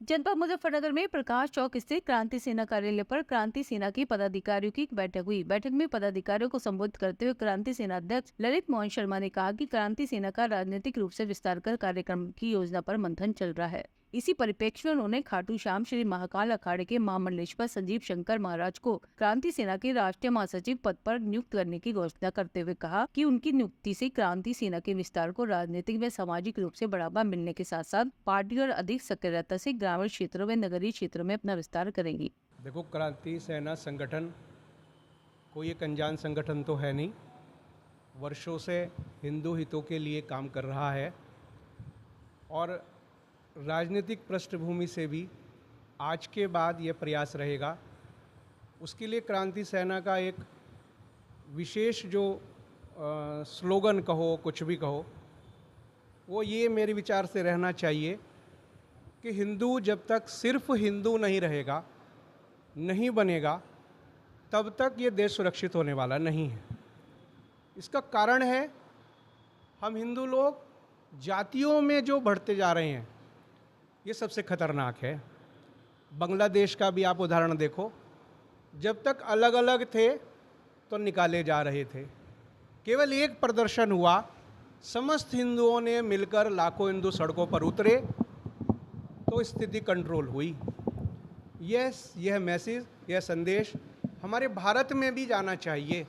जनपद मुजफ्फरनगर में प्रकाश चौक स्थित क्रांति सेना कार्यालय पर क्रांति सेना के पदाधिकारियों की एक बैठक हुई। बैठक में पदाधिकारियों को संबोधित करते हुए क्रांति सेना अध्यक्ष ललित मोहन शर्मा ने कहा कि क्रांति सेना का राजनीतिक रूप से विस्तार कर कार्यक्रम की योजना पर मंथन चल रहा है। इसी परिप्रेक्ष्य में उन्होंने खाटू श्याम श्री महाकाल अखाड़े के महामंडलेश्वर संजीव शंकर महाराज को क्रांति सेना के राष्ट्रीय महासचिव पद पर नियुक्त करने की घोषणा करते हुए कहा कि उनकी नियुक्ति से क्रांति सेना के विस्तार को राजनीतिक व सामाजिक रूप से बढ़ावा मिलने के साथ साथ पार्टी और अधिक सक्रियता से ग्रामीण क्षेत्रों व नगरीय क्षेत्रों में अपना विस्तार करेंगी। देखो, क्रांति सेना संगठन कोई एक अनजान संगठन तो है नहीं। वर्षों से हिंदू हितों के लिए काम कर रहा है और राजनीतिक पृष्ठभूमि से भी आज के बाद ये प्रयास रहेगा। उसके लिए क्रांति सेना का एक विशेष जो स्लोगन कहो, कुछ भी कहो, वो ये मेरे विचार से रहना चाहिए कि हिंदू जब तक सिर्फ हिंदू नहीं रहेगा, नहीं बनेगा, तब तक ये देश सुरक्षित होने वाला नहीं है। इसका कारण है हम हिंदू लोग जातियों में जो बढ़ते जा रहे हैं, ये सबसे खतरनाक है। बांग्लादेश का भी आप उदाहरण देखो, जब तक अलग अलग थे तो निकाले जा रहे थे। केवल एक प्रदर्शन हुआ, समस्त हिंदुओं ने मिलकर लाखों हिंदू सड़कों पर उतरे तो स्थिति कंट्रोल हुई। यह मैसेज, यह संदेश हमारे भारत में भी जाना चाहिए।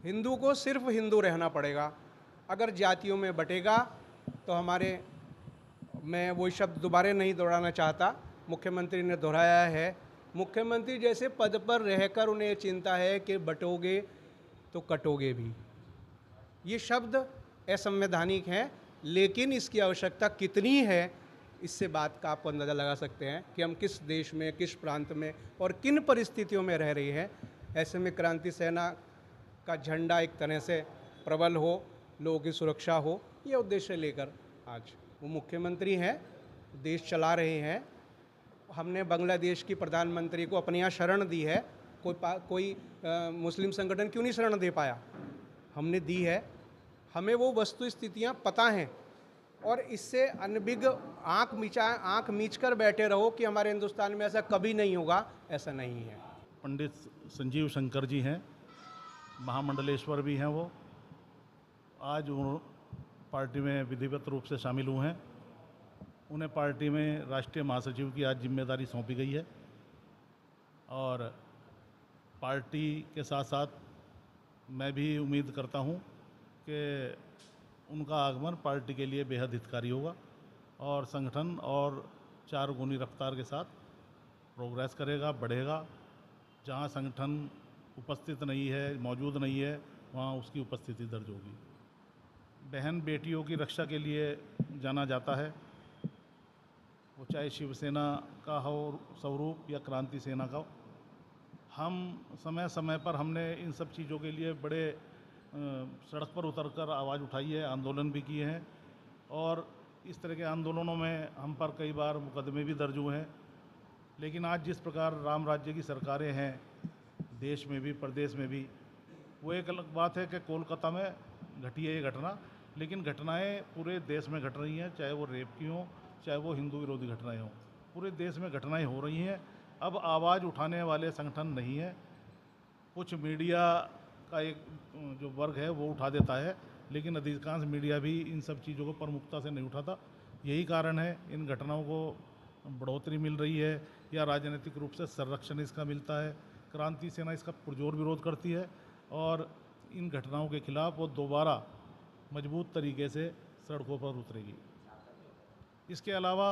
हिंदू को सिर्फ हिंदू रहना पड़ेगा। अगर जातियों में बटेगा तो मैं वो शब्द दोबारा नहीं दोहराना चाहता, मुख्यमंत्री ने दोहराया है। मुख्यमंत्री जैसे पद पर रहकर उन्हें ये चिंता है कि बटोगे तो कटोगे भी। ये शब्द असंवैधानिक हैं, लेकिन इसकी आवश्यकता कितनी है, इससे बात का आप अंदाज़ा लगा सकते हैं कि हम किस देश में, किस प्रांत में और किन परिस्थितियों में रह रही हैं। ऐसे में क्रांति सेना का झंडा एक तरह से प्रबल हो, लोगों की सुरक्षा हो, ये उद्देश्य लेकर आज वो मुख्यमंत्री हैं, देश चला रहे हैं। हमने बांग्लादेश की प्रधानमंत्री को अपने यहाँ शरण दी है। कोई मुस्लिम संगठन क्यों नहीं शरण दे पाया? हमने दी है। हमें वो वस्तु स्थितियाँ पता हैं और इससे अनबिग आँख मीच कर बैठे रहो कि हमारे हिंदुस्तान में ऐसा कभी नहीं होगा, ऐसा नहीं है। पंडित संजीव शंकर जी हैं, महामंडलेश्वर भी हैं। वो आज वो पार्टी में विधिवत रूप से शामिल हुए हैं। उन्हें पार्टी में राष्ट्रीय महासचिव की आज जिम्मेदारी सौंपी गई है और पार्टी के साथ साथ मैं भी उम्मीद करता हूं कि उनका आगमन पार्टी के लिए बेहद हितकारी होगा और संगठन और चार गुनी रफ्तार के साथ प्रोग्रेस करेगा, बढ़ेगा। जहां संगठन उपस्थित नहीं है, मौजूद नहीं है, वहां उसकी उपस्थिति दर्ज होगी। बहन बेटियों की रक्षा के लिए जाना जाता है, वो चाहे शिवसेना का हो स्वरूप या क्रांति सेना का हो। हम समय समय पर हमने इन सब चीज़ों के लिए बड़े सड़क पर उतरकर आवाज़ उठाई है, आंदोलन भी किए हैं और इस तरह के आंदोलनों में हम पर कई बार मुकदमे भी दर्ज हुए हैं। लेकिन आज जिस प्रकार राम राज्य की सरकारें हैं, देश में भी प्रदेश में भी, वो एक अलग बात है कि कोलकाता में घटी है ये घटना, लेकिन घटनाएं पूरे देश में घट रही हैं, चाहे वो रेप की हों, चाहे वो हिंदू विरोधी घटनाएं हों। पूरे देश में घटनाएं हो रही हैं। अब आवाज़ उठाने वाले संगठन नहीं है, कुछ मीडिया का एक जो वर्ग है वो उठा देता है, लेकिन अधिकांश मीडिया भी इन सब चीज़ों को प्रमुखता से नहीं उठाता। यही कारण है इन घटनाओं को बढ़ोतरी मिल रही है या राजनीतिक रूप से संरक्षण इसका मिलता है। क्रांति सेना इसका पुरजोर विरोध करती है और इन घटनाओं के खिलाफ वो दोबारा मजबूत तरीके से सड़कों पर उतरेगी। इसके अलावा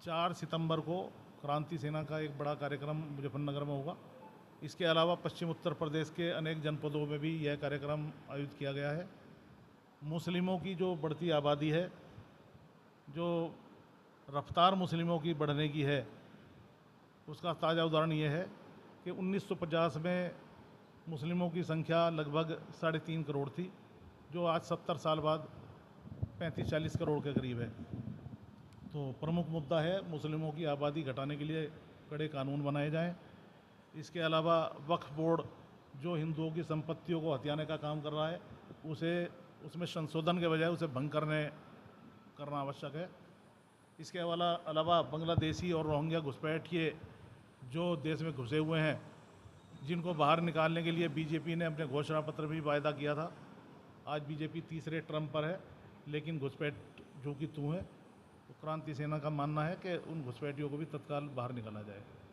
4 सितंबर को क्रांति सेना का एक बड़ा कार्यक्रम मुजफ्फरनगर में होगा। इसके अलावा पश्चिम उत्तर प्रदेश के अनेक जनपदों में भी यह कार्यक्रम आयोजित किया गया है। मुस्लिमों की जो बढ़ती आबादी है, जो रफ्तार मुस्लिमों की बढ़ने की है, उसका ताज़ा उदाहरण ये है कि 1950 में मुस्लिमों की संख्या लगभग 3.5 करोड़ थी, जो आज 70 साल बाद 35-40 करोड़ के करीब है। तो प्रमुख मुद्दा है मुस्लिमों की आबादी घटाने के लिए कड़े कानून बनाए जाएं। इसके अलावा वक्फ बोर्ड जो हिंदुओं की संपत्तियों को हथियाने का काम कर रहा है, उसमें संशोधन के बजाय उसे भंग करना आवश्यक है। इसके अलावा बांग्लादेशी और रोहिंग्या घुसपैठिए जो देश में घुसे हुए हैं, जिनको बाहर निकालने के लिए बीजेपी ने अपने घोषणा पत्र में भी वायदा किया था। आज बीजेपी तीसरे टर्म पर है, लेकिन घुसपैठ जो कि तू है, तो क्रांति सेना का मानना है कि उन घुसपैठियों को भी तत्काल बाहर निकाला जाए।